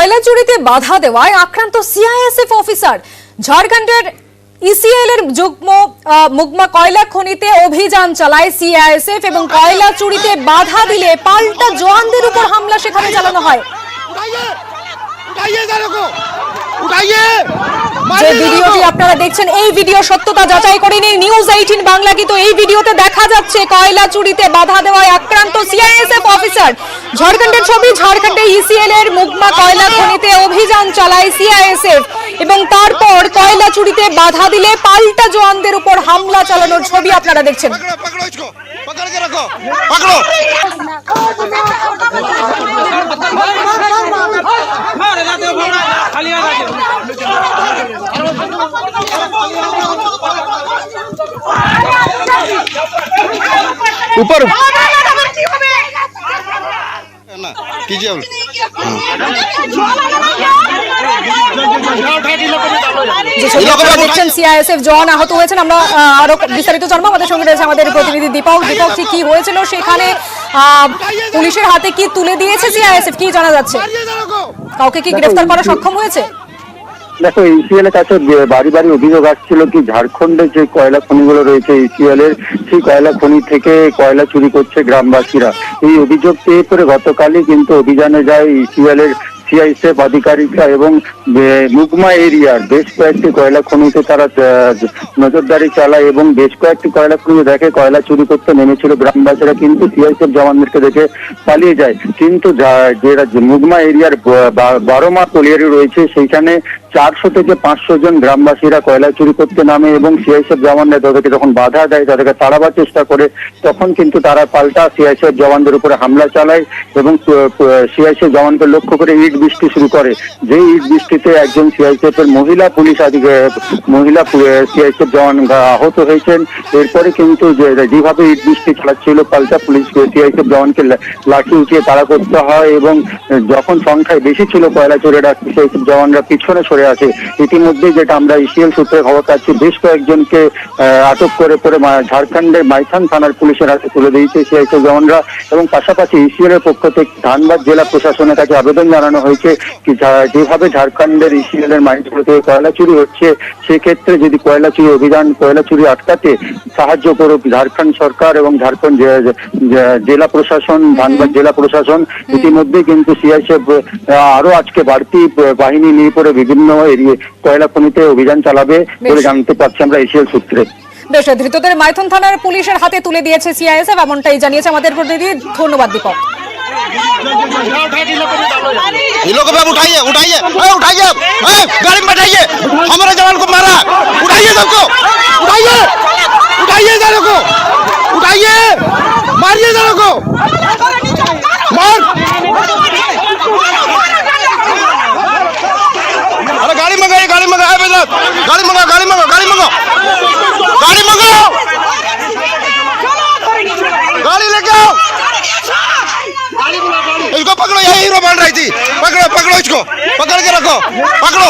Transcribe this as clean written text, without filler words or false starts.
কয়লা চুরিতে বাধা দেওয়ায় আক্রান্ত সিআইএসএফ অফিসার। ঝাড়খণ্ডের ইসিএল এর মুগমা কয়লা খনিতে অভিযান চালায় সিআইএসএফ এবং কয়লা চুরিতে বাধা দিলে পাল্টা জওয়ানদের উপর হামলা সেখানে চালানো হয়। যে ভিডিওটি আপনারা দেখছেন এই ভিডিও সত্যতা যাচাই করে নিন নিউজ 18 বাংলা, কিন্তু এই ভিডিওতে দেখা যাচ্ছে কয়লা চুরিতে বাধা দেওয়ায় আক্রান্ত সিআইএসএফ অফিসার। ঝাড়খণ্ডের ছবি, ঝাড়খণ্ডে ইসিএল এর মুগমা কয়লা খনিতে অভিযান চালায় সিআইএসএফ এবং তারপর কয়লা চুরিতে বাধা দিলে পাল্টা জওয়ানদের উপর হামলা চালানোর ছবি আপনারা দেখছেন। ऊपर कीजिए দেখছেন সিআইএসএফ জওয়ান আহত হয়েছেন। আমরা আরো বিস্তারিত জানবো, আমাদের সঙ্গে রয়েছে আমাদের প্রতিনিধি দীপক। দীপক, কি হয়েছিল সেখানে? পুলিশের হাতে কি তুলে দিয়েছে সিআইএসএফ, কি জানা যাচ্ছে? কাউকে কি গ্রেফতার করা সক্ষম হয়েছে? দেখো, ইসিএল এর কাছে বাড়ি বাড়ি অভিযোগ আসছিল কি ঝাড়খণ্ডে যে কয়লা খনিগুলো রয়েছে ইসিএল এর, সেই কয়লা খনি থেকে কয়লা চুরি করছে গ্রামবাসীরা। এই অভিযোগ পেয়ে পরে গতকালই কিন্তু অভিযানে যায় ইসিএল এর সিআইএসএফ আধিকারিকরা এবং মুগমা এরিয়ার বেশ কয়েকটি কয়লা খনিতে তারা নজরদারি চালায় এবং বেশ কয়েকটি কয়লা খনি দেখে কয়লা চুরি করতে নেমেছিল গ্রামবাসীরা, কিন্তু সিআইএসএফ জওয়ানদেরকে দেখে পালিয়ে যায়। কিন্তু মুগমা এরিয়ার 12 মা কলিয়ারি রয়েছে, সেইখানে 400 থেকে 500 জন গ্রামবাসীরা কয়লা চুরি করতে নামে এবং সিআইএসএফ জওয়ানরা তাদেরকে যখন বাধা দেয়, তাদেরকে তাড়াবার চেষ্টা করে, তখন কিন্তু তারা পাল্টা সিআইএসএফ জওয়ানদের উপরে হামলা চালায় এবং সিআইএসএফ জওয়ানকে লক্ষ্য করে ইট বৃষ্টি শুরু করে। যে ইট বৃষ্টিতে একজন সিআইএসএফ এর মহিলা সিআইএসএফ জওয়ান আহত হয়েছেন। এরপরে কিন্তু যেভাবে ইট বৃষ্টি চালাচ্ছিল, পাল্টা পুলিশ সিআইএসএফ জওয়ানকে লাঠি উঠিয়ে তাড়া করতে হয় এবং যখন সংখ্যায় বেশি ছিল কয়লা চোরেরা, সিআইএসএফ জওয়ানরা পিছনে সরে আসে। ইতিমধ্যে যেটা আমরা ইসিএল সূত্রে খবর পাচ্ছি, বেশ কয়েকজনকে আটক করে পরে ঝাড়খণ্ডের মাইথান থানার পুলিশের হাতে তুলে দিয়েছে সিআইএসএফ জওয়ানরা এবং পাশাপাশি ইসিএল এর পক্ষ থেকে ধানবাদ জেলা প্রশাসনের কাছে আবেদন জানানো হয়েছে কি যেভাবে ঝাড়খণ্ডের ইসিএল এর মাইনগুলো থেকে কয়লা চুরি হচ্ছে, সেক্ষেত্রে যদি কয়লা চুরি আটকাতে সাহায্য করুক ঝাড়খণ্ড সরকার এবং ঝাড়খণ্ড জেলা প্রশাসন, ধানবাদ জেলা প্রশাসন। ইতিমধ্যে কিন্তু সিআইএসএফ আরো আজকে বাড়তি বাহিনী নিয়ে পরে বিভিন্ন এরিয়া কয়লা খনিতে অভিযান চালাবে বলে জানতে পারছি আমরা ইসিএল সূত্রে। বেশ, ধৃতদের মাইথন থানার পুলিশের হাতে তুলে দিয়েছে সিআইএসএফ, এমনটাই জানিয়েছে আমাদের প্রতিনিধি। ধন্যবাদ দীপক। उठाइए उठाइए उठाइए, गाड़ी में बैठाइए, हमारे जवान को मारा, उठाइए सबको, उठाइए उठाइए जाने को, उठाइए, मारिए जाने को, मार। अरे गाड़ी मंगाइए, गाड़ी मंगाए बेटा, गाड़ी मंगाओ, गाड़ी मंगाओ, गाड़ी मंगाओ, गाड़ी मंगाओ, गाड़ी लेके आओ, इसको पकड़ो, यही हीरो बन रही थी, पकड़ो पकड़ो इसको, पकड़ के रखो, पकड़ो।